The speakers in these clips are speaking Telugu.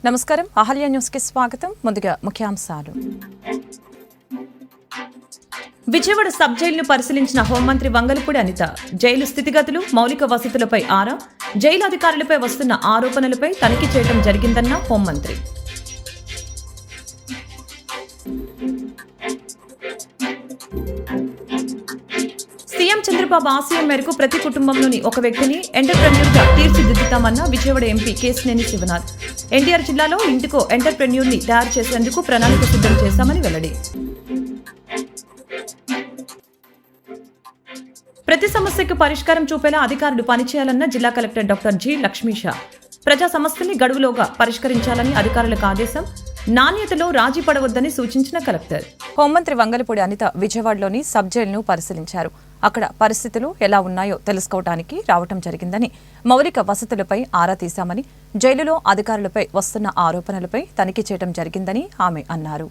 నమస్కారం అహల్య న్యూస్ కి స్వాగతం. ముందుగా ముఖ్యాంశాలు. విజయవాడ సబ్ జైలును పరిశీలించిన హోంమంత్రి వంగలపూడి అనిత. జైలు స్థితిగతులు, మౌలిక వసతులపై ఆరా, జైలు అధికారులపై వస్తున్న ఆరోపణలపై తనిఖీ చేయడం జరిగిందన్న హోంమంత్రి. సీఎం చంద్రబాబు ఆశయం మేరకు ప్రతి కుటుంబంలోని ఒక వ్యక్తిని ఎంటర్‌ప్రెన్యూర్‌గా తీర్చిదిద్దుతామన్న విజయవాడ ఎంపీ కేశినేని శివనాథ్. ఎన్టీఆర్ జిల్లాలో ఇంటికో ఎంటర్‌ప్రెన్యూర్‌ని తయారు చేసేందుకు ప్రణాళిక సిద్ధం చేశామని వెల్లడి. ప్రతి సమస్యకు పరిష్కారం చూపేలా అధికారులు పనిచేయాలన్న జిల్లా కలెక్టర్ డాక్టర్ జి లక్ష్మీషా. ప్రజా సమస్యల్ని గడువులోగా పరిష్కరించాలని అధికారులకు ఆదేశం. నాణ్యతలో రాజీ పడవద్దని సూచించిన కలెక్టర్. హోంమంత్రి వంగలపూడి అనిత విజయవాడలోని సబ్ జైలును పరిశీలించారు. అక్కడ పరిస్థితులు ఎలా ఉన్నాయో తెలుసుకోవడానికి రావటం జరిగిందని, మౌలిక వసతులపై ఆరా తీశామని, జైలులో అధికారులపై వస్తున్న ఆరోపణలపై తనిఖీ చేయడం జరిగిందని ఆమె అన్నారు.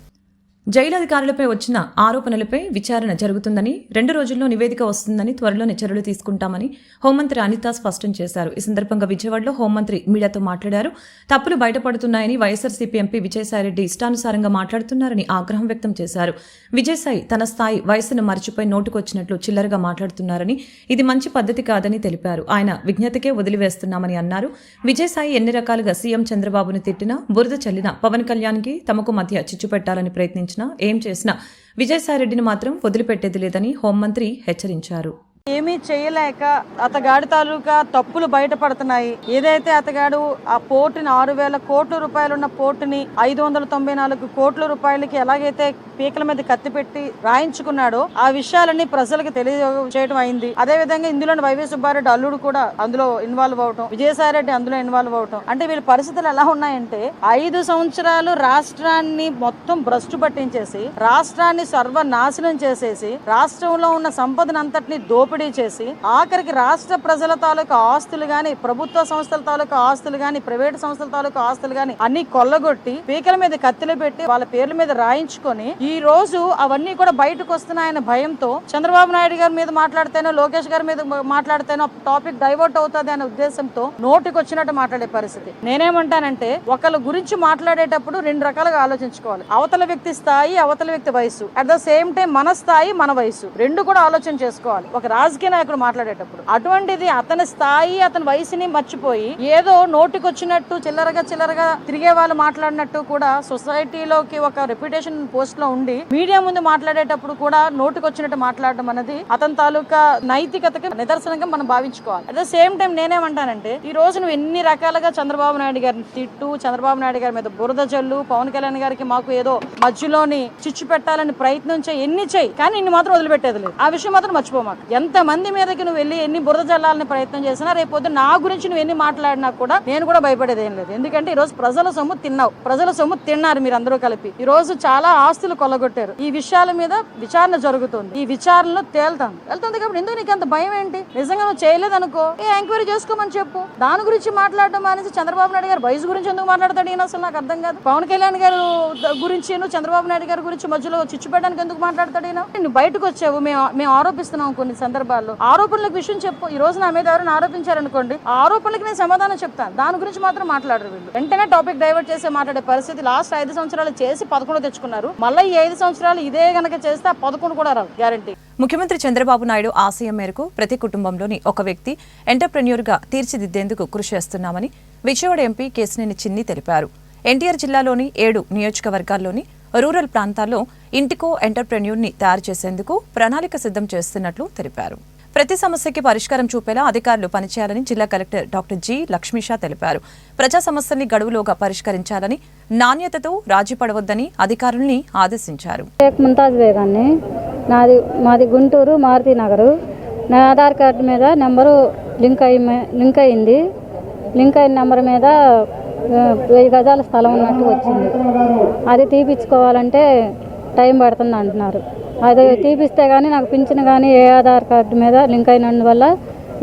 జైలు అధికారులపై వచ్చిన ఆరోపణలపై విచారణ జరుగుతుందని, 2 రోజుల్లో నివేదిక వస్తుందని, త్వరలోనే చర్యలు తీసుకుంటామని హోంమంత్రి అనిత స్పష్టం చేశారు. ఈ సందర్భంగా విజయవాడలో హోంమంత్రి మీడియాతో మాట్లాడారు. తప్పులు బయటపడుతున్నాయని వైఎస్ఆర్సీపీ ఎంపీ విజయసాయిరెడ్డి ఇష్టానుసారంగా మాట్లాడుతున్నారని ఆగ్రహం వ్యక్తం చేశారు. విజయసాయి తన స్థాయి, వయసును మరిచిపోయి నోటుకొచ్చినట్లు చిల్లరగా మాట్లాడుతున్నారని, ఇది మంచి పద్ధతి కాదని తెలిపారు. ఆయన విజ్ఞతకే వదిలివేస్తున్నామని అన్నారు. విజయసాయి ఎన్ని రకాలుగా సీఎం చంద్రబాబును తిట్టినా, బురద చల్లినా, పవన్ కళ్యాణ్కి తమకు మధ్య చిచ్చు పెట్టాలని ప్రయత్నించిన ఏం చేసినా విజయసాయిరెడ్డిని మాత్రం వదిలిపెట్టేది లేదని హోంమంత్రి హెచ్చరించారు. ఏమీ చేయలేక అతగాడి తాలూకా తప్పులు బయటపడుతున్నాయి. ఏదైతే అతగాడు ఆ పోర్టుని 6,000 కోట్ల రూపాయలున్న పోర్టుని 594 కోట్ల రూపాయలకి ఎలాగైతే పీకల మీద కత్తి పెట్టి రాయించుకున్నాడో ఆ విషయాలన్నీ ప్రజలకు తెలియజేయడం అయింది. అదే విధంగా ఇందులో వైవి సుబ్బారెడ్డి అల్లుడు కూడా అందులో ఇన్వాల్వ్ అవటం, విజయసాయిరెడ్డి అందులో ఇన్వాల్వ్ అవటం, అంటే వీళ్ళ పరిస్థితులు ఎలా ఉన్నాయంటే 5 సంవత్సరాలు రాష్ట్రాన్ని మొత్తం భ్రష్టు పట్టించేసి, రాష్ట్రాన్ని సర్వనాశనం చేసేసి, రాష్ట్రంలో ఉన్న సంపదనంతటిని దోపిడీ చేసి, ఆఖరికి రాష్ట్ర ప్రజల తాలూకా ఆస్తులు గాని, ప్రభుత్వ సంస్థల తాలూకా ఆస్తులు గాని, ప్రైవేట్ సంస్థల తాలూకా ఆస్తులు గాని అన్ని కొల్లగొట్టి పీకల మీద కత్తిలు పెట్టి వాళ్ళ పేర్ల మీద రాయించుకొని ఈ రోజు అవన్నీ కూడా బయటకు వస్తున్నాయన్న భయంతో చంద్రబాబు నాయుడు గారి మీద మాట్లాడితేనో, లోకేష్ గారి మీద మాట్లాడితేనో టాపిక్ డైవర్ట్ అవుతుంది అనే ఉద్దేశంతో నోటికి వచ్చినట్టు మాట్లాడే పరిస్థితి. నేనేమంటానంటే, ఒకళ్ళ గురించి మాట్లాడేటప్పుడు 2 రకాలుగా ఆలోచించుకోవాలి. అవతల వ్యక్తి స్థాయి, అవతల వ్యక్తి వయసు, అట్ ద సేమ్ టైం మన స్థాయి, మన వయసు 2 కూడా ఆలోచన చేసుకోవాలి ఒక రాజకీయ నాయకుడు మాట్లాడేటప్పుడు. అటువంటిది అతని స్థాయి, అతని వయసుని మర్చిపోయి ఏదో నోటికొచ్చినట్టు చిల్లరగా తిరిగే వాళ్ళు మాట్లాడినట్టు కూడా సొసైటీలోకి ఒక రెప్యుటేషన్ పోస్ట్ లో ఉండి మీడియా ముందు మాట్లాడేటప్పుడు కూడా నోటికొచ్చినట్టు మాట్లాడడం అనేది అతని తాలూకా నైతికతకి నిదర్శనంగా మనం భావించుకోవాలి. అట్ ద సేమ్ టైం నేనేమంటానంటే, ఈ రోజు నువ్వు ఎన్ని రకాలుగా చంద్రబాబు నాయుడు గారిని తిట్టు, చంద్రబాబు నాయుడు గారి మీద బురద జల్లు, పవన్ కళ్యాణ్ గారికి మాకు ఏదో మధ్యలోని చిచ్చు పెట్టాలని ప్రయత్నం చేయి, ఎన్ని చేయి, కానీ నిన్ను మాత్రం వదిలిపెట్టేది లేదు. ఆ విషయం మాత్రం మర్చిపోమాక. ఎంత మంది మీదకి నువ్వు వెళ్ళి ఎన్ని బురద జల్లాలని ప్రయత్నం చేసినా, రేపొద్దు నా గురించి నువ్వు ఎన్ని మాట్లాడినా కూడా నేను కూడా భయపడేది ఏం లేదు. ఎందుకంటే ఈ రోజు ప్రజల సొమ్ము తిన్నావు, ప్రజల సొమ్ము తిన్నారు మీరు అందరూ కలిపి. ఈ రోజు చాలా ఆస్తులు కొల్లగొట్టారు. ఈ విషయాల మీద విచారణ జరుగుతుంది. ఈ విచారణలో వెళ్తుంది కాబట్టి ఎందుకు నీకు అంత భయం ఏంటి? నిజంగా నువ్వు చేయలేదనుకో ఎంక్వైరీ చేసుకోమని చెప్పు. దాని గురించి మాట్లాడడం అనేసి చంద్రబాబు నాయుడు గారు వయసు గురించి ఎందుకు మాట్లాడతాడు ఈయన? అసలు నాకు అర్థం కాదు. పవన్ కళ్యాణ్ గారు గురించి, చంద్రబాబు నాయుడు గారి గురించి మధ్యలో చిచ్చు పెట్టడానికి ఎందుకు మాట్లాడతాడు ఈయన? నువ్వు బయటకు వచ్చావు, మేము ఆరోపిస్తున్నాం కొన్ని సందర్భాల్లో. ఆరోపణలకు విషయం చెప్పు. ఈ రోజు నా మీద ఎవరైనా ఆరోపించారనుకోండి, ఆ ఆరోపణలకు నేను సమాధానం చెప్తాను. దాని గురించి మాత్రం మాట్లాడరు వీళ్ళు. వెంటనే టాపిక్ డైవర్ట్ చేసి మాట్లాడే పరిస్థితి. లాస్ట్ 5 సంవత్సరాలు చేసి 11 తెచ్చుకున్నారు. మళ్ళీ ఈ 5 సంవత్సరాలు ఇదే గనక చేస్తే 11 కూడా రావు గ్యారంటీ. ముఖ్యమంత్రి చంద్రబాబు నాయుడు ఆశయం మేరకు ప్రతి కుటుంబంలోని ఒక వ్యక్తి ఎంటర్‌ప్రెన్యూర్‌గా తీర్చిదిద్దేందుకు కృషి చేస్తున్నామని విజయవాడ ఎంపీ కేశినేని చిన్ని తెలిపారు. ఎన్టీఆర్ జిల్లాలోని 7 నియోజకవర్గాల్లోని రూరల్ ప్రాంతాల్లో ఇంటికో ఎంటర్‌ప్రెన్యూర్‌ని తయారు చేసేందుకు ప్రణాళిక సిద్ధం చేస్తున్నట్లు తెలిపారు. ప్రతి సమస్యకి పరిష్కారం చూపేలా అధికారులు పనిచేయాలని జిల్లా కలెక్టర్ డాక్టర్ జి లక్ష్మీషా తెలిపారు. ప్రజా సమస్యల్ని గడువులోగా పరిష్కరించాలని, నాణ్యతతో రాజీ పడవద్దని అధికారుల్ని ఆదేశించారు. ముంతాజ్ బేగాన్ని, మాది గుంటూరు మారుతి నగరు. నా ఆధార్ కార్డు మీద నెంబరు లింక్ అయింది. లింక్ అయిన నెంబర్ మీద 1000 గజాల స్థలం ఉన్నట్టు వచ్చింది. అది తీపించుకోవాలంటే టైం పడుతుంది అంటున్నారు. అది తీపిస్తే కానీ నాకు పింఛన్ కానీ ఏ ఆధార్ కార్డు మీద లింక్ అయినందువల్ల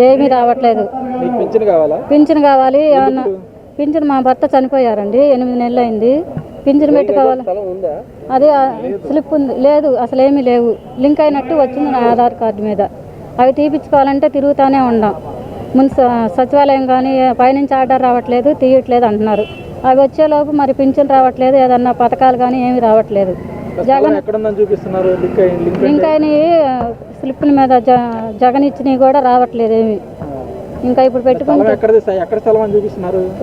ఏమీ రావట్లేదు. పింఛన్ కావాలి. ఏమన్నా పింఛన్ మా భర్త చనిపోయారండి, 8 నెలలు అయింది. పింఛన్ పెట్టుకోవాలి. అది స్లిప్ ఉంది, లేదు అసలు ఏమీ లేవు. లింక్ అయినట్టు వచ్చింది నా ఆధార్ కార్డు మీద. అవి తీపించుకోవాలంటే తిరుగుతూనే ఉన్నాం. సచివాలయం కానీ పైనుంచి ఆర్డర్ రావట్లేదు, తీయట్లేదు అంటున్నారు. అవి వచ్చేలోపు మరి పింఛన్ రావట్లేదు, ఏదన్నా పథకాలు కానీ ఏమి రావట్లేదు. జగన్ లింక్ అయినవి స్లిప్పుల మీద జగన్ ఇచ్చినవి కూడా రావట్లేదు ఏమి. ఇంకా ఇప్పుడు పెట్టుకుంటే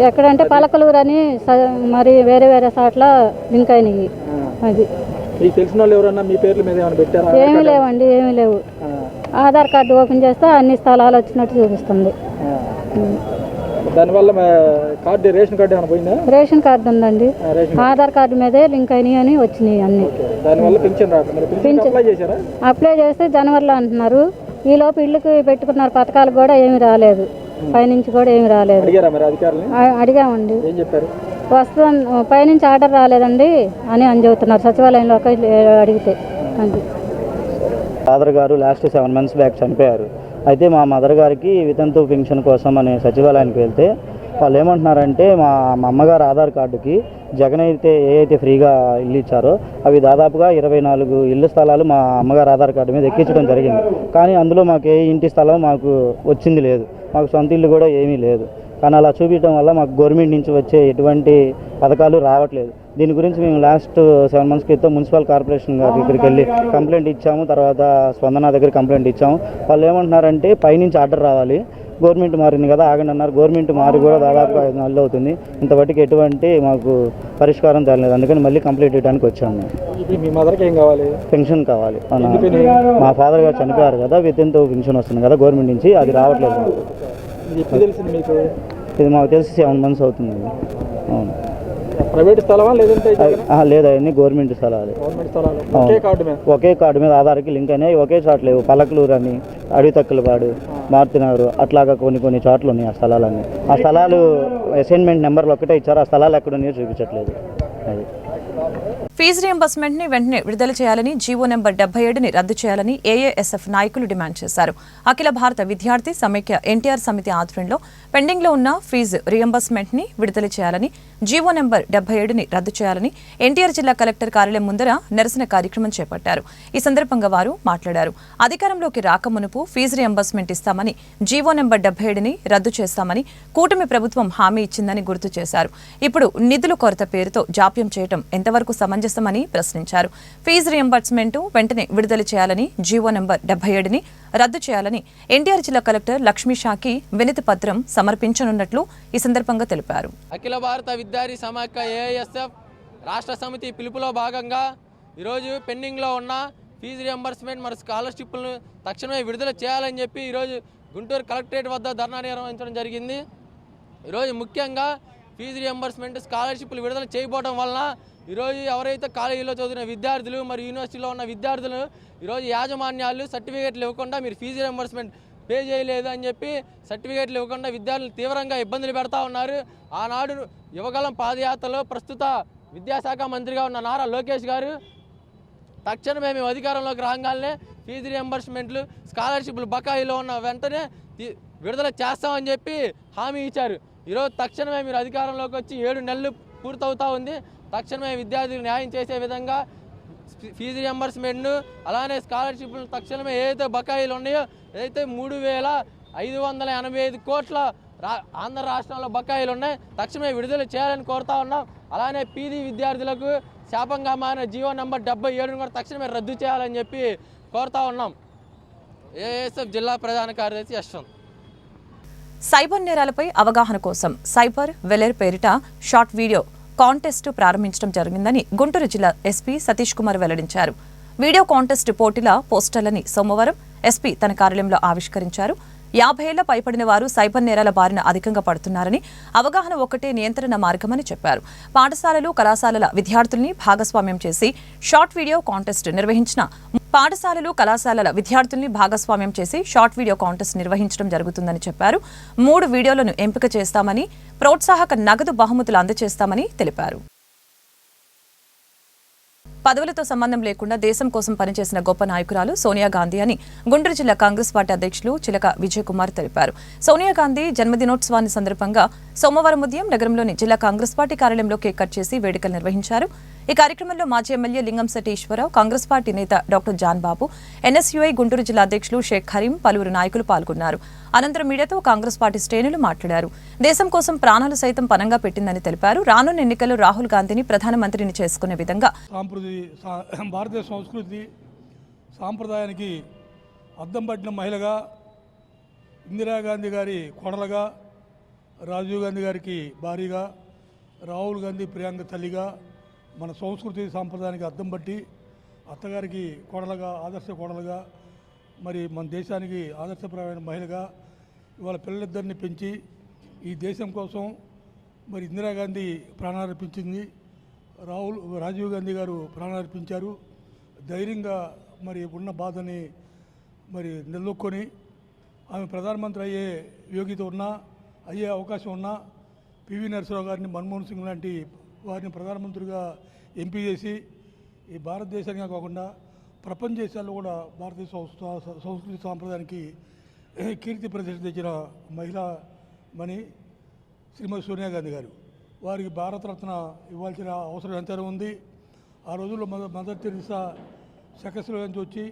ఎక్కడంటే పలకలూరు అని మరి వేరే వేరే చోట్ల లింక్ అయినవి. అది తెలిసిన వాళ్ళు ఎవరన్నా మీ పేర్ల మీద ఏమైనా పెట్టారా? ఏమీ లేవండి, ఏమీ లేవు. ఆధార్ కార్డు ఓపెన్ చేస్తే అన్ని స్థలాలు వచ్చినట్టు చూపిస్తుంది. దానివల్ల రేషన్ కార్డు ఏమైనా పోయిందా? రేషన్ కార్డు ఉందండి, ఆధార్ కార్డు మీదే లింక్ అయినాయి అని వచ్చినాయి అన్ని. దానివల్ల పింఛన్ అప్లై చేస్తే జనవరిలో అంటున్నారు. ఈలోపు ఇళ్ళకి పెట్టుకున్నారు, పథకాలు కూడా ఏమి రాలేదు, పైనుంచి కూడా ఏమి రాలేదు. అడిగామండి, వస్తుంది పైనుంచి ఆర్డర్ రాలేదండి అని చెబుతున్నారు సచివాలయంలో అడిగితే. అది ఫాదర్ గారు లాస్ట్ 7 months బ్యాక్ చనిపోయారు. అయితే మా మదర్ గారికి వితంతు పెన్షన్ కోసం అని సచివాలయానికి వెళ్తే వాళ్ళు ఏమంటున్నారంటే మా అమ్మగారు ఆధార్ కార్డుకి జగన్ అయితే ఏ ఫ్రీగా ఇల్లు ఇచ్చారో అవి దాదాపుగా 24 ఇళ్ళ స్థలాలు మా అమ్మగారు ఆధార్ కార్డు మీద ఎక్కించడం జరిగింది. కానీ అందులో మాకు ఏ ఇంటి స్థలం మాకు వచ్చింది లేదు, మాకు సొంత ఇల్లు కూడా ఏమీ లేదు. కానీ అలా చూపించడం వల్ల మాకు గవర్నమెంట్ నుంచి వచ్చే ఎటువంటి పథకాలు రావట్లేదు. దీని గురించి మేము లాస్ట్ 7 months క్రితం మున్సిపల్ కార్పొరేషన్ గారి దగ్గరికి వెళ్ళి కంప్లైంట్ ఇచ్చాము. తర్వాత స్పందన దగ్గర కంప్లైంట్ ఇచ్చాము. వాళ్ళు ఏమంటున్నారంటే పైనుంచి ఆర్డర్ రావాలి, గవర్నమెంట్ మారింది కదా ఆగండి అన్నారు. గవర్నమెంట్ మారి కూడా దాదాపుగా 5 నెలలు అవుతుంది, ఇంతవరకు ఎటువంటి మాకు పరిష్కారం తెలియలేదు. అందుకని మళ్ళీ కంప్లైంట్ ఇవ్వడానికి వచ్చాము. మీ మదర్కి ఏం కావాలి? పెన్షన్ కావాలి. మా ఫాదర్ గారు చనిపోయారు కదా, వితంతు పెన్షన్ వస్తుంది కదా గవర్నమెంట్ నుంచి, అది రావట్లేదు. ఇది మాకు తెలిసి 7 months అవుతుంది. అవును. ప్రైవేట్ స్థలమా లేదంటే? లేదు, అవన్నీ గవర్నమెంట్ స్థలాలు. ఒకే కార్డు మీద ఆధార్కి లింక్ అయినాయి, ఒకే చోట లేవు. పలకలూరు అని, అడవితక్కులపాడు, మారుతినగర్ అట్లాగా కొన్ని చోట్ల ఉన్నాయి ఆ స్థలాలన్నీ. ఆ స్థలాలు అసైన్మెంట్ నెంబర్లు ఒక్కటే ఇచ్చారు, ఆ స్థలాలు ఎక్కడున్నాయో చూపించట్లేదు. అది ఫీజు రియంబర్స్మెంట్ ని వెంటనే విడుదల చేయాలని, జీవో నెంబర్ 77ని రద్దు చేయాలని ఏఏఎస్ఎఫ్ నాయకులు డిమాండ్ చేశారు. అఖిల భారత విద్యార్థి సమైక్య ఎన్టీఆర్ సమితి ఆధ్వర్యంలో పెండింగ్ లో ఉన్న ఫీజు రియంబర్స్మెంట్ ని విడుదల చేయాలని, జీవో నెంబర్ 77ని రద్దు చేయాలని ఎన్టీఆర్ జిల్లా కలెక్టర్ కార్యాలయం ముందర నిరసన కార్యక్రమం చేపట్టారు. ఈ సందర్భంగా వారు మాట్లాడారు. అధికారంలోకి రాకమునుపు ఫీజు రియంబర్స్మెంట్ ఇస్తామని, జీవో నెంబర్ 77ని రద్దు చేస్తామని కూటమి ప్రభుత్వం హామీ ఇచ్చిందని గుర్తు చేశారు. ఇప్పుడు నిధుల కొరత పేరుతో జాప్యం చేయడం ఎంతవరకు సమంజసమని ప్రశ్నించారు. ఫీజు రియంబర్స్మెంట్ వెంటనే విడుదల చేయాలని, జీవో నెంబర్ 77ని రద్దు చేయాలని ఎన్టీఆర్ జిల్లా కలెక్టర్ లక్ష్మీషాకి వినతి పత్రం సమర్పించనున్నట్లు ఈ సందర్భంగా తెలిపారు. అఖిల భారత విద్యార్థి సమాఖ్య ఏఐఎస్ఎఫ్ రాష్ట్ర సమితి పిలుపులో భాగంగా ఈరోజు పెండింగ్లో ఉన్న ఫీజు రియంబర్స్మెంట్ మరియు స్కాలర్షిప్లను తక్షణమే విడుదల చేయాలని చెప్పి ఈరోజు గుంటూరు కలెక్టరేట్ వద్ద ధర్నా నిర్వహించడం జరిగింది. ఈరోజు ముఖ్యంగా ఫీజు రియంబర్స్మెంట్ స్కాలర్షిప్లు విడుదల చేయకపోవడం వలన ఈరోజు ఎవరైతే కాలేజీలో చదివిన విద్యార్థులు మరియు యూనివర్సిటీలో ఉన్న విద్యార్థులు ఈరోజు యాజమాన్యాలు సర్టిఫికేట్లు ఇవ్వకుండా మీరు ఫీజు రియంబర్స్మెంట్ పే చేయలేదు అని చెప్పి సర్టిఫికేట్లు ఇవ్వకుండా విద్యార్థులు తీవ్రంగా ఇబ్బందులు పెడతా ఉన్నారు. ఆనాడు యువగలం పాదయాత్రలో ప్రస్తుత విద్యాశాఖ మంత్రిగా ఉన్న నారా లోకేష్ గారు తక్షణమే మేము అధికారంలోకి రాగానే ఫీజు రియంబర్స్మెంట్లు స్కాలర్షిప్లు బకాయిలో ఉన్న వెంటనే విడుదల చేస్తామని చెప్పి హామీ ఇచ్చారు. ఈరోజు తక్షణమే మీరు అధికారంలోకి వచ్చి 7 నెలలు పూర్తవుతా ఉంది. తక్షణమే విద్యార్థులకు న్యాయం చేసే విధంగా ఫీజు రియంబర్స్మెంట్ను అలానే స్కాలర్షిప్లు తక్షణమే ఏదైతే బకాయిలు ఉన్నాయో, ఏదైతే 3,585 కోట్ల ఆంధ్ర రాష్ట్రంలో బకాయిలు ఉన్నాయి, తక్షణమే విడుదల చేయాలని కోరుతా ఉన్నాం. అలానే పీజీ విద్యార్థులకు శాపంగా మారిన జీవో నెంబర్ 77ను కూడా తక్షణమే రద్దు చేయాలని చెప్పి కోరుతా ఉన్నాం. ఏఎస్ఎఫ్ జిల్లా ప్రధాన కార్యదర్శి యశ్వంత్. సైబర్ నేరాలపై అవగాహన కోసం సైబర్ వెలర్ పేరిట షార్ట్ వీడియో కాంటెస్ట్ ప్రారంభించడం జరిగిందని గుంటూరు జిల్లా ఎస్పీ సతీష్ కుమార్ వెల్లడించారు. వీడియో కాంటెస్ట్ పోటీల పోస్టర్లని సోమవారం ఎస్పీ తన కార్యాలయంలో ఆవిష్కరించారు. 50 ఏళ్ల పైబడిన వారు సైబర్ నేరాల బారిన అధికంగా పడుతున్నారని, అవగాహన ఒక్కటే నియంత్రణ మార్గమని చెప్పారు. పాఠశాలలు, కళాశాలల విద్యార్థుల్ని భాగస్వామ్యం చేసి షార్ట్ వీడియో కాంటెస్ట్ నిర్వహించిన షార్ట్ వీడియో కాంటెస్ట్ నిర్వహించడం జరుగుతుందని చెప్పారు. 3 వీడియోలను ఎంపిక చేస్తామని, ప్రోత్సాహక నగదు బహుమతులు అందజేస్తామని తెలిపారు. పదవులతో సంబంధం లేకుండా దేశం కోసం పనిచేసిన గొప్ప నాయకురాలు సోనియా గాంధీ అని గుంటూరు జిల్లా కాంగ్రెస్ పార్టీ అధ్యక్షులు చిలక విజయ్ కుమార్ తెలిపారు. సోనియా గాంధీ జన్మదినోత్సవాన్ని సందర్భంగా సోమవారం ఉదయం నగరంలోని జిల్లా కాంగ్రెస్ పార్టీ కార్యాలయంలో కేక్ కట్ చేసి వేడుకలు నిర్వహించారు. ఈ కార్యక్రమంలో మాజీ ఎమ్మెల్యే లింగంశెట్టి ఈశ్వరరావు, కాంగ్రెస్ పార్టీ నేత డాక్టర్ జాన్ బాబు, ఎన్ఎస్యుఐ గుంటూరు జిల్లా అధ్యక్షులు షేక్ హరీం, పలువురు నాయకులు పాల్గొన్నారు. అనంతరం మీడియాతో కాంగ్రెస్ పార్టీ శ్రేణులు మాట్లాడారు. దేశం కోసం ప్రాణాలు సైతం పణంగా పెట్టిందని తెలిపారు. రానున్న ఎన్నికల్లో రాహుల్ గాంధీని ప్రధానమంత్రిని చేసుకునే విధంగా భారతీయ సంస్కృతి సాంప్రదాయానికి అద్దం పట్టిన మహిళగా, ఇందిరాగాంధీ గారి కోడలుగా, రాజీవ్ గాంధీ గారికి భార్యగా, రాహుల్ గాంధీ ప్రియాంక తల్లిగా, మన సంస్కృతి సాంప్రదాయానికి అద్దం పట్టి అత్తగారికి కోడలుగా, ఆదర్శ కోడలుగా, మరి మన దేశానికి ఆదర్శప్రాయమైన మహిళగా ఇవాళ పిల్లలిద్దరిని పెంచి ఈ దేశం కోసం మరి ఇందిరాగాంధీ ప్రాణార్పించింది, రాజీవ్ గాంధీ గారు ప్రాణార్పించారు. ధైర్యంగా మరి ఉన్న బాధని మరి నిలదొక్కొని ఆమె ప్రధానమంత్రి అయ్యే యోగ్యత ఉన్నా, అయ్యే అవకాశం ఉన్నా పివి నరసింహరావు గారిని, మన్మోహన్ సింగ్ లాంటి వారిని ప్రధానమంత్రిగా ఎంపీ చేసి ఈ భారతదేశంగా కాకుండా ప్రపంచ దేశాల్లో కూడా భారతీయ సంస్కృతి సాంప్రదాయానికి కీర్తి ప్రతిష్ట తెచ్చిన మహిళా మణి శ్రీమతి సోనియా గాంధీ గారు. వారికి భారతరత్న ఇవ్వాల్సిన అవసరం ఎంతైనా ఉంది. ఆ రోజుల్లో మదర్ తెరీసా సెకస్లో నుంచి వచ్చి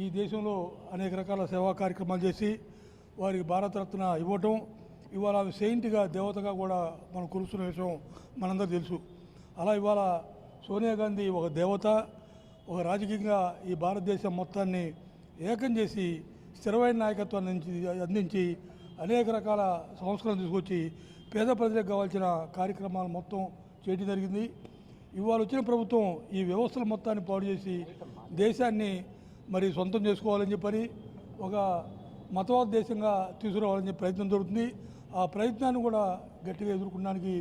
ఈ దేశంలో అనేక రకాల సేవా కార్యక్రమాలు చేసి వారికి భారతరత్న ఇవ్వటం, ఇవాళ ఆమె సెయింట్గా, దేవతగా కూడా మనం కొలుస్తున్న విషయం మనందరూ తెలుసు. అలా ఇవాళ సోనియా గాంధీ ఒక దేవత, ఒక రాజకీయంగా ఈ భారతదేశం మొత్తాన్ని ఏకం చేసి స్థిరమైన నాయకత్వాన్ని అందించి అనేక రకాల సంస్కరణలు తీసుకొచ్చి పేద ప్రజలకు కావాల్సిన కార్యక్రమాలు మొత్తం చేయడం జరిగింది. ఇవాళ వచ్చిన ప్రభుత్వం ఈ వ్యవస్థల మొత్తాన్ని పాడు చేసి దేశాన్ని మరి సొంతం చేసుకోవాలని చెప్పని ఒక మతవాద దేశంగా తీసుకురావాలని చెప్పి ప్రయత్నం జరుగుతుంది. ఆ ప్రయత్నాన్ని కూడా గట్టిగా ఎదుర్కొనడానికి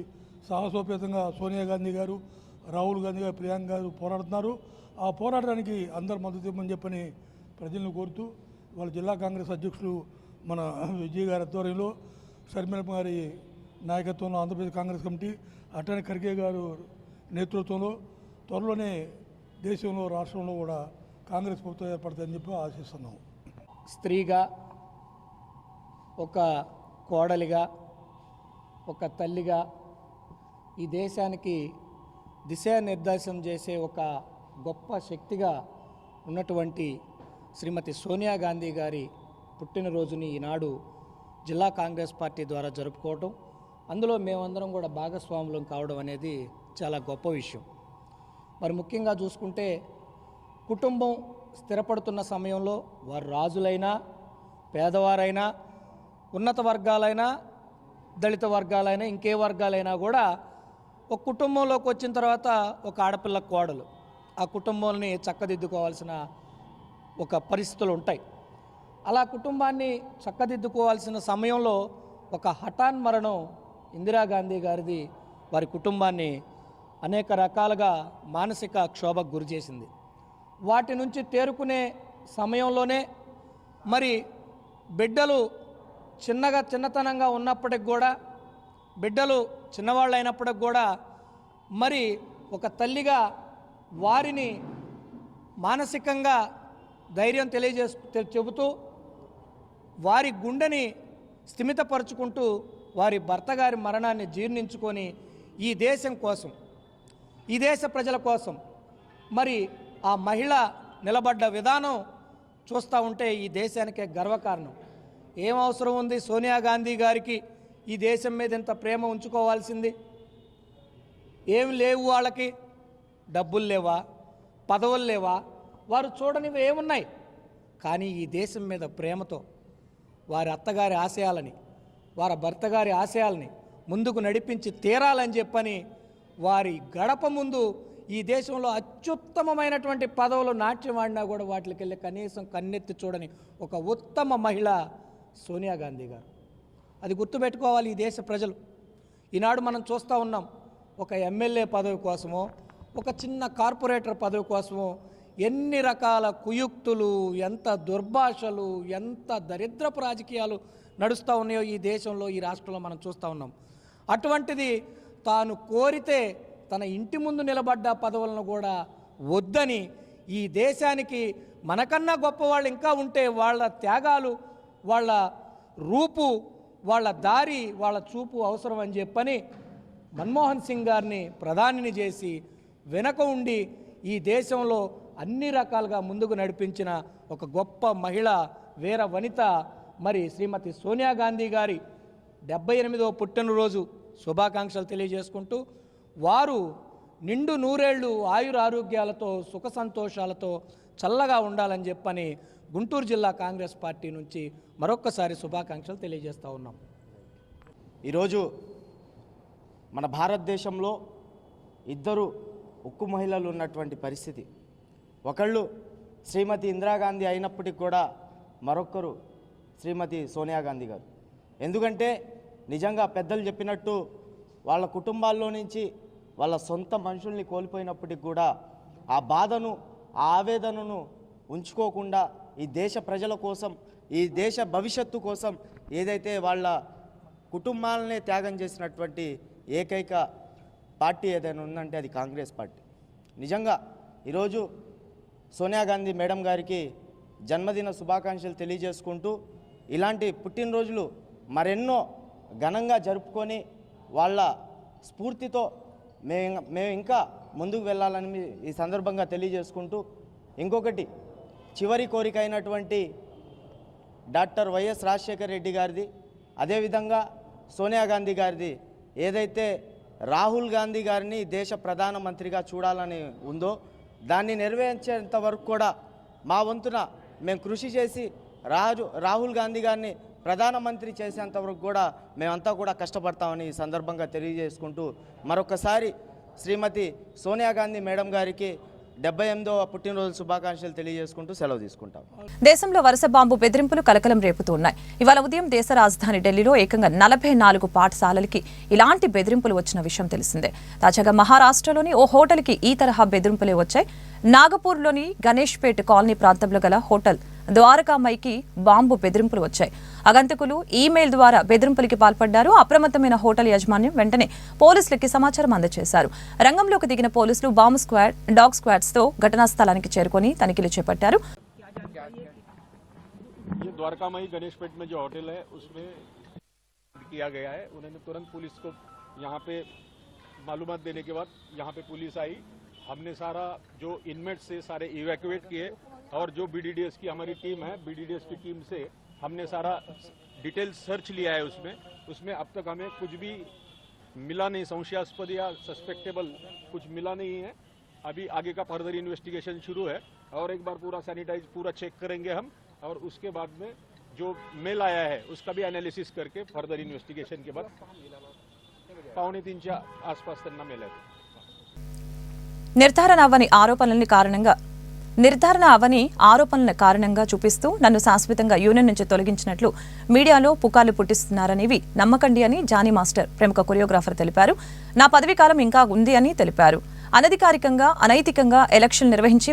సాహసోపేతంగా సోనియా గాంధీ గారు, రాహుల్ గాంధీ గారు, ప్రియాంక గారు పోరాడుతున్నారు. ఆ పోరాటానికి అందరు మద్దతు ఇవ్వమని చెప్పని ప్రజలను కోరుతూ వాళ్ళ జిల్లా కాంగ్రెస్ అధ్యక్షులు మన విజయ్ గారి ఆధ్వర్యంలో, షర్మిలమ్మ గారి నాయకత్వంలో ఆంధ్రప్రదేశ్ కాంగ్రెస్ కమిటీ, అటర్నీ ఖర్గే గారు నేతృత్వంలో త్వరలోనే దేశంలో, రాష్ట్రంలో కూడా కాంగ్రెస్ ప్రభుత్వం ఏర్పడుతుందని చెప్పి ఆశిస్తున్నాము. స్త్రీగా, ఒక కోడలిగా, ఒక తల్లిగా ఈ దేశానికి దిశానిర్దేశం చేసే ఒక గొప్ప శక్తిగా ఉన్నటువంటి శ్రీమతి సోనియా గాంధీ గారి పుట్టినరోజుని ఈనాడు జిల్లా కాంగ్రెస్ పార్టీ ద్వారా జరుపుకోవటం, అందులో మేమందరం కూడా భాగస్వాములం కావడం అనేది చాలా గొప్ప విషయం. మరి ముఖ్యంగా చూసుకుంటే కుటుంబం స్థిరపడుతున్న సమయంలో వారు రాజులైనా, పేదవారైనా, ఉన్నత వర్గాలైనా, దళిత వర్గాలైనా, ఇంకే వర్గాలైనా కూడా ఒక కుటుంబంలోకి వచ్చిన తర్వాత ఒక ఆడపిల్ల కోడలు ఆ కుటుంబాన్ని చక్కదిద్దుకోవాల్సిన ఒక పరిస్థితులు ఉంటాయి. అలా కుటుంబాన్ని చక్కదిద్దుకోవాల్సిన సమయంలో ఒక హఠాన్ మరణం ఇందిరాగాంధీ గారిది వారి కుటుంబాన్ని అనేక రకాలుగా మానసిక క్షోభకు గురి చేసింది. వాటి నుంచి తేరుకునే సమయంలోనే మరి బిడ్డలు చిన్నతనంగా ఉన్నప్పటికి కూడా, బిడ్డలు చిన్నవాళ్ళు అయినప్పటికి కూడా మరి ఒక తల్లిగా వారిని మానసికంగా ధైర్యం చెబుతూ వారి గుండెని స్థిమితపరుచుకుంటూ వారి భర్త గారి మరణాన్ని జీర్ణించుకొని ఈ దేశం కోసం, ఈ దేశ ప్రజల కోసం మరి ఆ మహిళ నిలబడ్డ విధానం చూస్తూ ఉంటే ఈ దేశానికే గర్వకారణం. ఏం అవసరం ఉంది సోనియా గాంధీ గారికి ఈ దేశం మీద ఇంత ప్రేమ ఉంచుకోవాల్సింది? ఏం లేవు వాళ్ళకి, డబ్బులు లేవా, పదవులు లేవా, వారు చూడనివి ఏమున్నాయి? కానీ ఈ దేశం మీద ప్రేమతో వారి అత్తగారి ఆశయాలని, వారి భర్త గారి ఆశయాలని ముందుకు నడిపించి తీరాలని చెప్పని వారి గడప ముందు ఈ దేశంలో అత్యుత్తమమైనటువంటి పదవులు నాట్యం ఆడినా కూడా వాటికి వెళ్ళి కనీసం కన్నెత్తి చూడని ఒక ఉత్తమ మహిళ సోనియా గాంధీ గారు. అది గుర్తుపెట్టుకోవాలి ఈ దేశ ప్రజలు. ఈనాడు మనం చూస్తూ ఉన్నాం, ఒక ఎమ్మెల్యే పదవి కోసమో, ఒక చిన్న కార్పొరేటర్ పదవి కోసమో ఎన్ని రకాల కుయుక్తులు, ఎంత దుర్భాషలు, ఎంత దరిద్రపు రాజకీయాలు నడుస్తూ ఉన్నాయో ఈ దేశంలో, ఈ రాష్ట్రంలో మనం చూస్తూ ఉన్నాం. అటువంటిది తాను కోరితే తన ఇంటి ముందు నిలబడ్డ పదవులను కూడా వద్దని, ఈ దేశానికి మనకన్నా గొప్పవాళ్ళు ఇంకా ఉంటే వాళ్ళ త్యాగాలు, వాళ్ళ రూపు, వాళ్ళ దారి, వాళ్ళ చూపు అవసరం అని చెప్పని మన్మోహన్ సింగ్ గారిని ప్రధానిని చేసి వెనక ఉండి ఈ దేశంలో అన్ని రకాలుగా ముందుకు నడిపించిన ఒక గొప్ప మహిళ, వీర వనిత మరి శ్రీమతి సోనియా గాంధీ గారి 78వ పుట్టినరోజు శుభాకాంక్షలు తెలియజేసుకుంటూ వారు నిండు నూరేళ్లు ఆయురారోగ్యాలతో సుఖ సంతోషాలతో చల్లగా ఉండాలని చెప్పని గుంటూరు జిల్లా కాంగ్రెస్ పార్టీ నుంచి మరొక్కసారి శుభాకాంక్షలు తెలియజేస్తూ ఉన్నాం. ఈరోజు మన భారతదేశంలో ఇద్దరు ఉక్కు మహిళలు ఉన్నటువంటి పరిస్థితి. ఒకళ్ళు శ్రీమతి ఇందిరాగాంధీ అయినప్పటికీ కూడా మరొకరు శ్రీమతి సోనియా గాంధీ గారు. ఎందుకంటే నిజంగా పెద్దలు చెప్పినట్టు వాళ్ళ కుటుంబాల్లో నుంచి వాళ్ళ సొంత మనుషుల్ని కోల్పోయినప్పటికి కూడా ఆ బాధను, ఆ ఆవేదనను ఉంచుకోకుండా ఈ దేశ ప్రజల కోసం, ఈ దేశ భవిష్యత్తు కోసం ఏదైతే వాళ్ళ కుటుంబాలనే త్యాగం చేసినటువంటి ఏకైక పార్టీ ఏదైనా ఉందంటే అది కాంగ్రెస్ పార్టీ. నిజంగా ఈరోజు సోనియా గాంధీ మేడం గారికి జన్మదిన శుభాకాంక్షలు తెలియజేసుకుంటూ ఇలాంటి పుట్టినరోజులు మరెన్నో ఘనంగా జరుపుకొని వాళ్ళ స్ఫూర్తితో మేము ఇంకా ముందుకు వెళ్ళాలని ఈ సందర్భంగా తెలియజేసుకుంటూ, ఇంకొకటి చివరి కోరిక అయినటువంటి డాక్టర్ వైఎస్ రాజశేఖర రెడ్డి గారిది, అదేవిధంగా సోనియా గాంధీ గారిది ఏదైతే రాహుల్ గాంధీ గారిని దేశ ప్రధానమంత్రిగా చూడాలని ఉందో దాన్ని నెరవేర్చేంత వరకు కూడా మా వంతున మేము కృషి చేసి రాహుల్ గాంధీ గారిని ప్రధానమంత్రి చేసేంత వరకు కూడా మేమంతా కూడా కష్టపడతామని ఈ సందర్భంగా తెలియజేసుకుంటూ మరొకసారి శ్రీమతి సోనియా గాంధీ మేడం గారికి 78వ పుట్టినరోజు శుభాకాంక్షలు తెలియజేసుకుంటూ సెలవు తీసుకుంటాం. దేశంలో వరుస బాంబు బెదిరింపులు కలకలం రేపుతున్నాయి. ఇవాళ ఉదయం దేశ రాజధాని ఢిల్లీలో ఏకంగా 44 పాఠశాలలకి ఇలాంటి బెదిరింపులు వచ్చిన విషయం తెలిసిందే. తాజాగా మహారాష్ట్రలోని ఓ హోటల్కి ఈ తరహా బెదిరింపులే వచ్చాయి. నాగపూర్లోని గణేష్పేట్ కాలనీ ప్రాంతంలో గల హోటల్ ద్వారకామైకి బాంబు బెదిరింపులు వచ్చాయి. ఆగంతకులు ఈమెయిల్ ద్వారా బెదిరింపులకి పాల్పడ్డారు. అప్రమత్తమైన హోటల్ యాజమాన్యం వెంటనే పోలీసులకి సమాచారం అందజేశారు. రంగంలోకి దిగిన పోలీసులు బాంబు స్క్వాడ్, డాగ్ స్క్వాడ్స్ తో ఘటనా స్థలానికి చేరుకొని తనిఖీలు చేపట్టారు. द्वारकामाई गणेशपेट में जो होटल है उसमें किया गया है. उन्होंने तुरंत पुलिस को यहाँ पे मालूमात देने के बाद यहाँ पे पुलिस आई. हमने सारा जो इनमेट से सारे इवैक्यूएट किए और जो बीडीडीएस की हमारी टीम है, बीडीडीएस की टीम से हमने सारा डिटेल सर्च लिया है. उसमें अब तक हमें कुछ भी मिला नहीं, संशयास्पद या सस्पेक्टेबल कुछ मिला नहीं है. अभी आगे का फर्दर इन्वेस्टिगेशन शुरू है और एक बार पूरा सैनिटाइज पूरा चेक करेंगे हम और उसके बाद में जो मेल आया है उसका भी एनालिसिस करके फर्दर इन्वेस्टिगेशन के बाद 2:45 आसपास तक मेल है. నిర్ధారణ అవని ఆరోపణల కారణంగా చూపిస్తూ నన్ను శాశ్వతంగా యూనియన్ నుంచి తొలగించినట్లు మీడియాలో పుకార్లు పుట్టిస్తున్నారనేవి నమ్మకండి అని జానీ మాస్టర్ ప్రముఖ కొరియోగ్రాఫర్ తెలిపారు. నా పదవీ కాలం ఇంకా ఉంది అని తెలిపారు. అనధికారికంగా, అనైతికంగా ఎలక్షన్ నిర్వహించి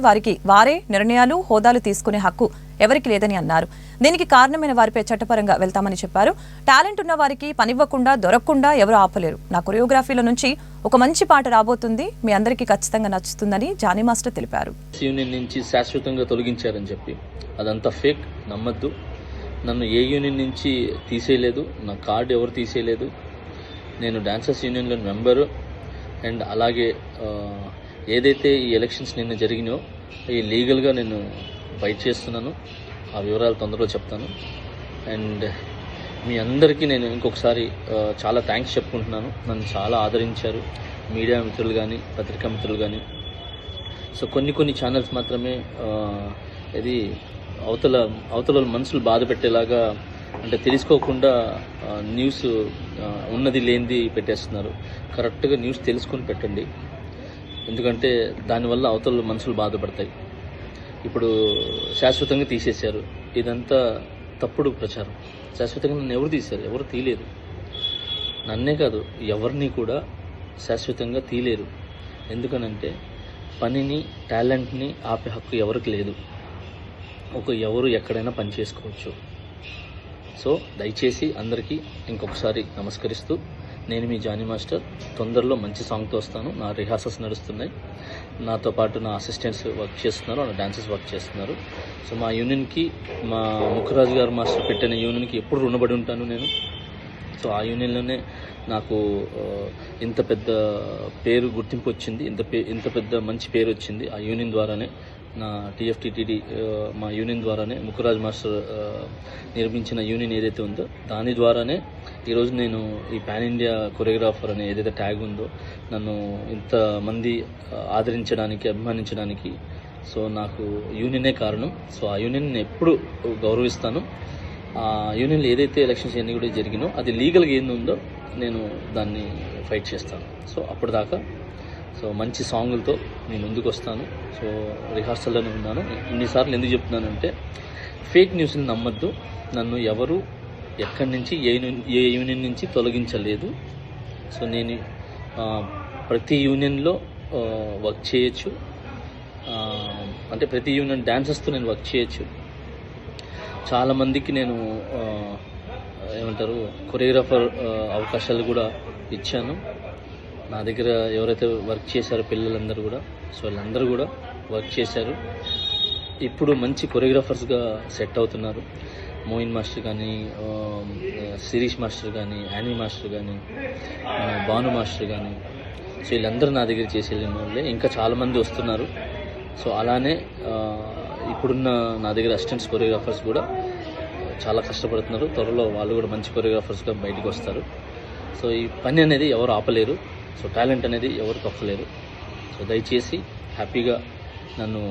వారే నిర్ణయాలు, హోదాలు తీసుకునే హక్కు ఎవరికి లేదని అన్నారు. దీనికి కారణమైన వారిపై చట్టపరంగా వెళ్తామని చెప్పారు. టాలెంట్ ఉన్న వారికి పనివ్వకుండా, దొరకకుండా ఎవరు ఆపలేరు. నా కొరియోగ్రఫీలో నుంచి ఒక మంచి పాట రాబోతుంది, మీ అందరికీ ఖచ్చితంగా నచ్చుతుందని జానీ మాస్టర్ తెలిపారు. యూనియన్ నుంచి శాశ్వతంగా తొలగించారని చెప్పి అదంతా ఫేక్, నమ్మద్దు. నన్ను ఏ యూనియన్ నుంచి తీసేయలేదు, నా కార్డు ఎవరు తీసేయలేదు. నేను డాన్సర్స్ యూనియన్లో మెంబరు. అండ్ అలాగే ఏదైతే ఈ ఎలక్షన్స్ నిన్న జరిగినాయో అవి లీగల్గా నేను ఫైట్ చేస్తున్నాను. ఆ వివరాలు తొందరలో చెప్తాను. అండ్ మీ అందరికీ నేను ఇంకొకసారి చాలా థ్యాంక్స్ చెప్పుకుంటున్నాను. నన్ను చాలా ఆదరించారు మీడియా మిత్రులు కానీ, పత్రికా మిత్రులు కానీ. సో కొన్ని ఛానల్స్ మాత్రమే ఇది అవతల మనసులు బాధ పెట్టేలాగా, అంటే తెలుసుకోకుండా న్యూస్ ఉన్నది లేనిది పెట్టేస్తున్నారు. కరెక్ట్గా న్యూస్ తెలుసుకొని పెట్టండి, ఎందుకంటే దానివల్ల అవతల మనసులు బాధపడతాయి. ఇప్పుడు శాశ్వతంగా తీసేశారు, ఇదంతా తప్పుడు ప్రచారం. శాశ్వతంగా నన్ను ఎవరు తీశారు? ఎవరు తీయలేదు. నన్నే కాదు, ఎవరిని కూడా శాశ్వతంగా తీయలేరు. ఎందుకనంటే పనిని, టాలెంట్ని ఆపే హక్కు ఎవరికి లేదు. ఎవరు ఎక్కడైనా పని చేసుకోవచ్చు. సో దయచేసి అందరికీ ఇంకొకసారి నమస్కరిస్తూ నేను మీ జానీ మాస్టర్ తొందరలో మంచి సాంగ్తో వస్తాను. నా రిహార్సల్స్ నడుస్తున్నాయి. నాతో పాటు నా అసిస్టెంట్స్ వర్క్ చేస్తున్నారు, నా డాన్సర్స్ వర్క్ చేస్తున్నారు. సో మా యూనియన్కి, మా ముఖరాజు గారు మాస్టర్ పెట్టిన యూనియన్కి ఎప్పుడు రుణపడి ఉంటాను నేను. సో ఆ యూనియన్లోనే నాకు ఇంత పెద్ద పేరు, గుర్తింపు వచ్చింది. ఇంత పెద్ద మంచి పేరు వచ్చింది ఆ యూనియన్ ద్వారానే. నా TFTTD మా యూనియన్ ద్వారానే, ముఖరాజ్ మాస్టర్ నిర్మించిన యూనియన్ ఏదైతే ఉందో దాని ద్వారానే ఈరోజు నేను ఈ పాన్ ఇండియా కొరియోగ్రాఫర్ అనే ఏదైతే ట్యాగ్ ఉందో నన్ను ఇంతమంది ఆదరించడానికి, అభిమానించడానికి సో నాకు యూనియనే కారణం. సో ఆ యూనియన్ ఎప్పుడు గౌరవిస్తాను. ఆ యూనియన్లో ఏదైతే ఎలక్షన్స్ అన్నీ కూడా జరిగినో అది లీగల్గా ఏంది ఉందో నేను దాన్ని ఫైట్ చేస్తాను. సో అప్పటిదాకా సో మంచి సాంగులతో నేను ముందుకు వస్తాను. సో రిహార్సల్లోనే ఉన్నాను. ఇన్నిసార్లు ఎందుకు చెప్తున్నానంటే ఫేక్ న్యూస్ని నమ్మద్దు. నన్ను ఎవరు ఎక్కడి నుంచి ఏ యూనియన్ నుంచి తొలగించలేదు. సో నేను ప్రతి యూనియన్లో వర్క్ చేయొచ్చు. అంటే ప్రతి యూనియన్ డాన్సర్స్తో నేను వర్క్ చేయొచ్చు. చాలామందికి నేను కొరియోగ్రాఫర్ అవకాశాలు కూడా ఇచ్చాను. నా దగ్గర ఎవరైతే వర్క్ చేశారో పిల్లలందరూ కూడా, సో వాళ్ళందరూ కూడా వర్క్ చేశారు. ఇప్పుడు మంచి కొరియోగ్రాఫర్స్గా సెట్ అవుతున్నారు. మోయిన్ మాస్టర్ కానీ, శిరీష్ మాస్టర్ కానీ, యానీ మాస్టర్ కానీ, భాను మాస్టర్ కానీ, సో వీళ్ళందరూ నా దగ్గర చేసి వెళ్ళిన వాళ్ళే. ఇంకా చాలామంది వస్తున్నారు. సో అలానే ఇప్పుడున్న నా దగ్గర అసిస్టెంట్స్ కొరియోగ్రాఫర్స్ కూడా చాలా కష్టపడుతున్నారు. త్వరలో వాళ్ళు కూడా మంచి కొరియోగ్రాఫర్స్గా బయటకు వస్తారు. సో ఈ పని అనేది ఎవరు ఆపలేరు. సో టాలెంట్ అనేది ఎవరు తప్పలేరు. సో దయచేసి హ్యాపీగా నన్ను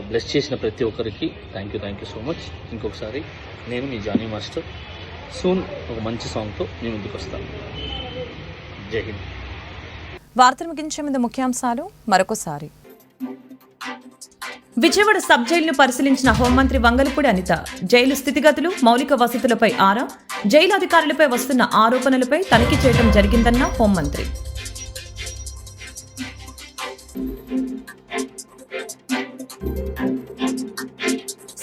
బ్లెస్ చేసిన ప్రతి ఒక్కరికి థ్యాంక్ యూ సో మచ్. ఇంకొకసారి నేను మీ జానీ మాస్టర్ సూన్ ఒక మంచి సాంగ్తో మీ ముందుకు వస్తాను. జై హింద్. వార్తలు ముగించే ముందు ముఖ్యాంశాలు మరొకసారి. విజయవాడ సబ్ జైలును పరిశీలించిన హోంమంత్రి వంగలపూడి అనిత. జైలు స్థితిగతులు, మౌలిక వసతులపై ఆరా. జైలు అధికారులపై వస్తున్న ఆరోపణలపై తనిఖీ చేయడం జరిగిందన్న హోంమంత్రి.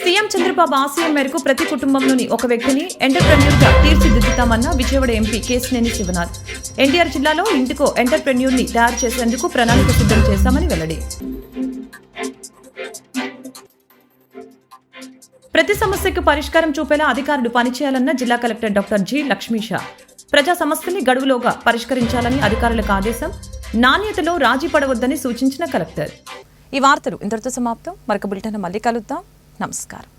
సీఎం చంద్రబాబు ఆశయం మేరకు ప్రతి కుటుంబంలోని ఒక వ్యక్తిని ఎంటర్ప్రెన్యూర్గా తీర్చిదిద్దుతామన్న విజయవాడ ఎంపీ కేశినేని శివనాథ్. ఎన్టీఆర్ జిల్లాలో ఇంటికో ఎంటర్ప్రెన్యూర్ని తయారు చేసేందుకు ప్రణాళిక సిద్ధం చేశామని వెల్లడి. ప్రతి సమస్యకు పరిష్కారం చూపేలా అధికారులు పనిచేయాలన్న జిల్లా కలెక్టర్ డాక్టర్ జి. లక్ష్మీష. ప్రజా సమస్యల్ని గడువులోగా పరిష్కరించాలని అధికారులకు ఆదేశం. నాణ్యతలో రాజీ పడవద్దని సూచించిన కలెక్టర్. ఈ వార్తలు ఇంతటితో సమాప్తం. మరొక బులెటిన్ మళ్ళీ కలుద్దాం. నమస్కారం.